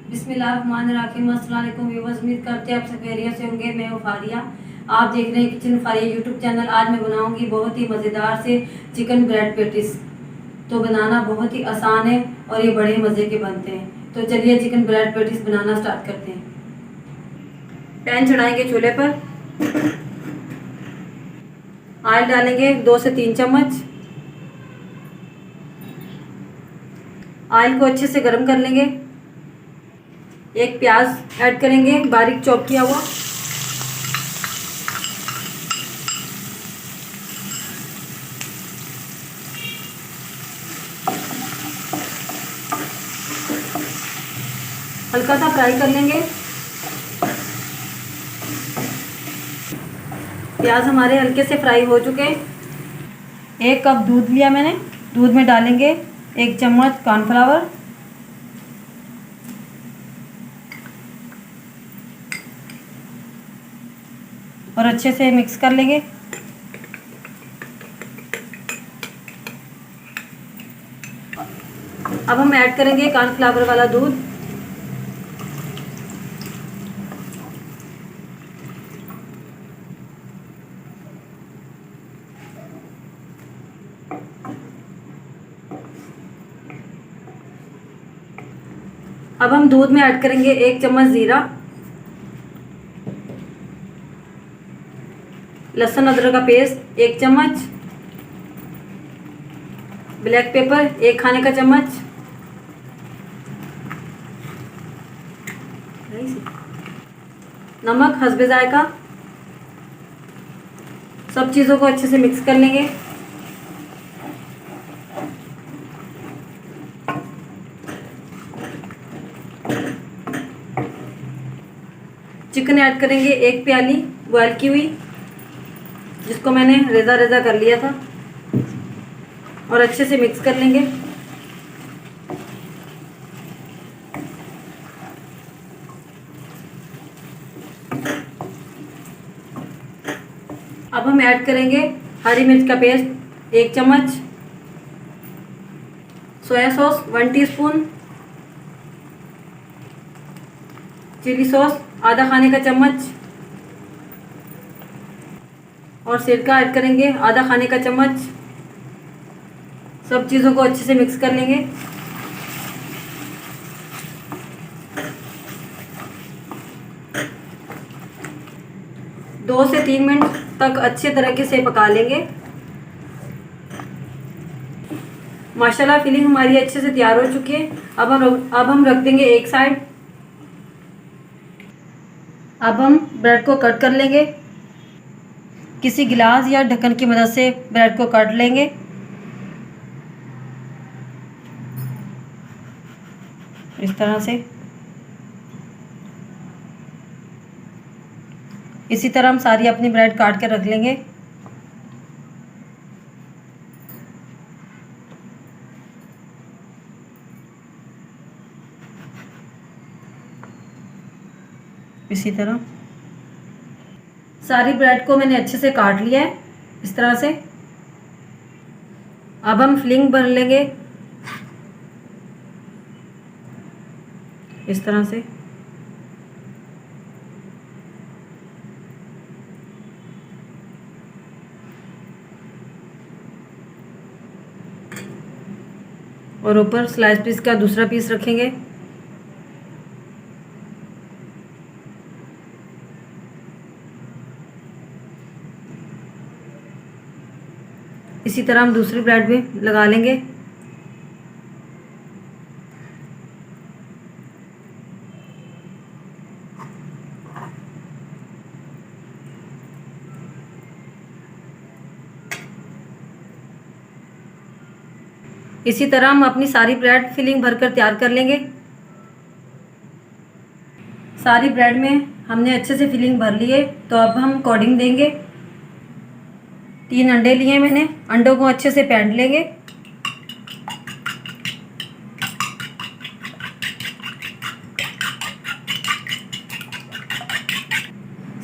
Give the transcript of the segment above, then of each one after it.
बिस्मिल्लाहिर्रहमानिर्रहीम। अस्सलाम वालेकुम व्यूअर्स, उम्मीद करते हैं आप सब खैरियत से होंगे। मैं फारिया, आप देख रहे हैं किचन फारिया यूट्यूब चैनल। आज मैं बनाऊंगी बहुत ही मज़ेदार से चिकन ब्रेड पेटिस। तो बनाना बहुत ही आसान है और ये बड़े मज़े के बनते हैं। तो चलिए चिकन ब्रेड पेटिस बनाना स्टार्ट करते हैं। पैन चढ़ाएंगे चूल्हे पर, ऑयल डालेंगे 2 से 3 चम्मच। ऑयल को अच्छे से गर्म कर लेंगे। एक प्याज ऐड करेंगे बारीक चॉप किया हुआ। हल्का सा फ्राई कर लेंगे। प्याज हमारे हल्के से फ्राई हो चुके हैं। 1 कप दूध लिया मैंने। दूध में डालेंगे 1 चम्मच कॉर्नफ्लावर, और अच्छे से मिक्स कर लेंगे। अब हम ऐड करेंगे कॉर्नफ्लावर वाला दूध। अब हम दूध में ऐड करेंगे 1 चम्मच जीरा, लहसुन अदरक का पेस्ट 1 चम्मच, ब्लैक पेपर 1 खाने का चम्मच, नमक हस्बे जायका। सब चीज़ों को अच्छे से मिक्स कर लेंगे। चिकन ऐड करेंगे 1 प्याली बॉयल की हुई, जिसको मैंने रेजा रेजा कर लिया था, और अच्छे से मिक्स कर लेंगे। अब हम ऐड करेंगे हरी मिर्च का पेस्ट 1 चम्मच, soya sauce 1 teaspoon, chilli sauce आधा खाने का चम्मच, और सिरका ऐड करेंगे आधा खाने का चम्मच। सब चीज़ों को अच्छे से मिक्स कर लेंगे। दो से 3 मिनट तक अच्छे तरीके से पका लेंगे। माशाल्लाह फिलिंग हमारी अच्छे से तैयार हो चुकी है। अब हम रख देंगे एक साइड। अब हम ब्रेड को कट कर लेंगे। किसी गिलास या ढक्कन की मदद से ब्रेड को काट लेंगे। इस तरह से। इसी तरह हम सारी अपनी ब्रेड काट के रख लेंगे। इसी तरह सारी ब्रेड को मैंने अच्छे से काट लिया है इस तरह से। अब हम फिलिंग भर लेंगे इस तरह से। और ऊपर स्लाइस पीस का दूसरा पीस रखेंगे। इसी तरह हम दूसरी ब्रेड भी लगा लेंगे। इसी तरह हम अपनी सारी ब्रेड फिलिंग भरकर तैयार कर लेंगे। सारी ब्रेड में हमने अच्छे से फिलिंग भर ली है। तो अब हम कोटिंग देंगे। 3 अंडे लिए मैंने। अंडों को अच्छे से फेंट लेंगे।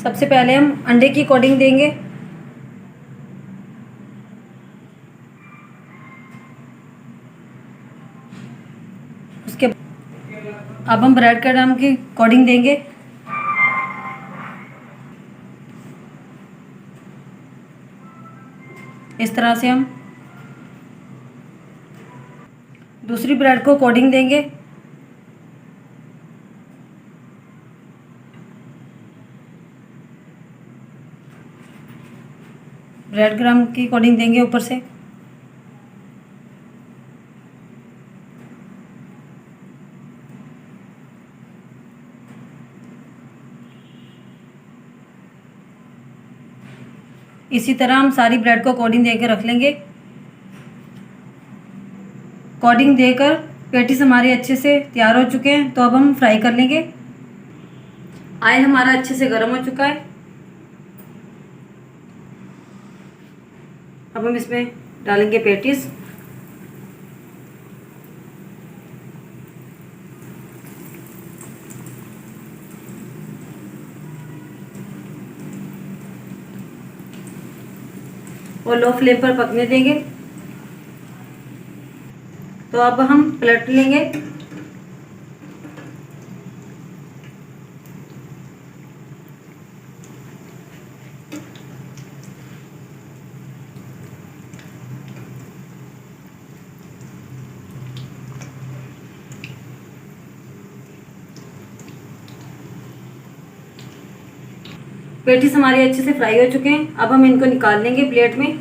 सबसे पहले हम अंडे की कोटिंग देंगे। उसके अब हम ब्रेड क्रम्ब की कोटिंग देंगे। इस तरह से हम दूसरी ब्रेड को कोटिंग देंगे। ब्रेड क्रम्ब की कोटिंग देंगे ऊपर से। इसी तरह हम सारी ब्रेड को कोटिंग देकर रख लेंगे। कोटिंग देकर पेटीज हमारे अच्छे से तैयार हो चुके हैं, तो अब हम फ्राई कर लेंगे। ऑयल हमारा अच्छे से गर्म हो चुका है। अब हम इसमें डालेंगे पेटीज। और लो फ्लेम पर पकने देंगे। तो अब हम पलट लेंगे। पेटीज हमारे अच्छे से फ्राई हो चुके हैं। अब हम इनको निकाल लेंगे प्लेट में।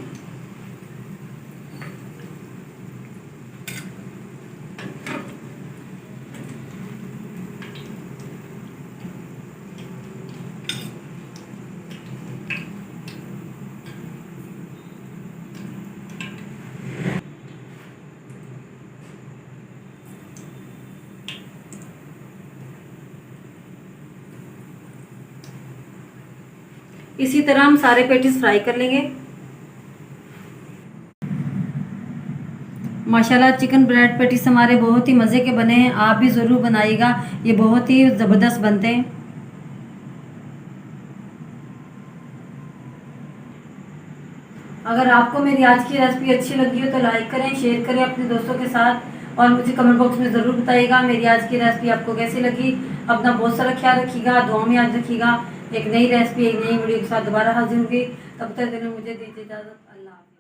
इसी तरह हम सारे पेटीज फ्राई कर लेंगे। माशाल्लाह चिकन ब्रेड पेटीज हमारे बहुत ही मज़े के बने हैं। आप भी ज़रूर बनाइएगा, ये बहुत ही ज़बरदस्त बनते हैं। अगर आपको मेरी आज की रेसिपी अच्छी लगी हो तो लाइक करें, शेयर करें अपने दोस्तों के साथ और मुझे कमेंट बॉक्स में ज़रूर बताइएगा मेरी आज की रेसिपी आपको कैसी लगी। अपना बहुत सारा ख्याल रखिएगा, दुआ में याद रखिएगा। एक नई रेसिपी, एक नई वीडियो के साथ दोबारा हाजिर होंगी। तब तक के लिए मुझे दीजिए इजाज़त। अल्लाह हाफ़िज़।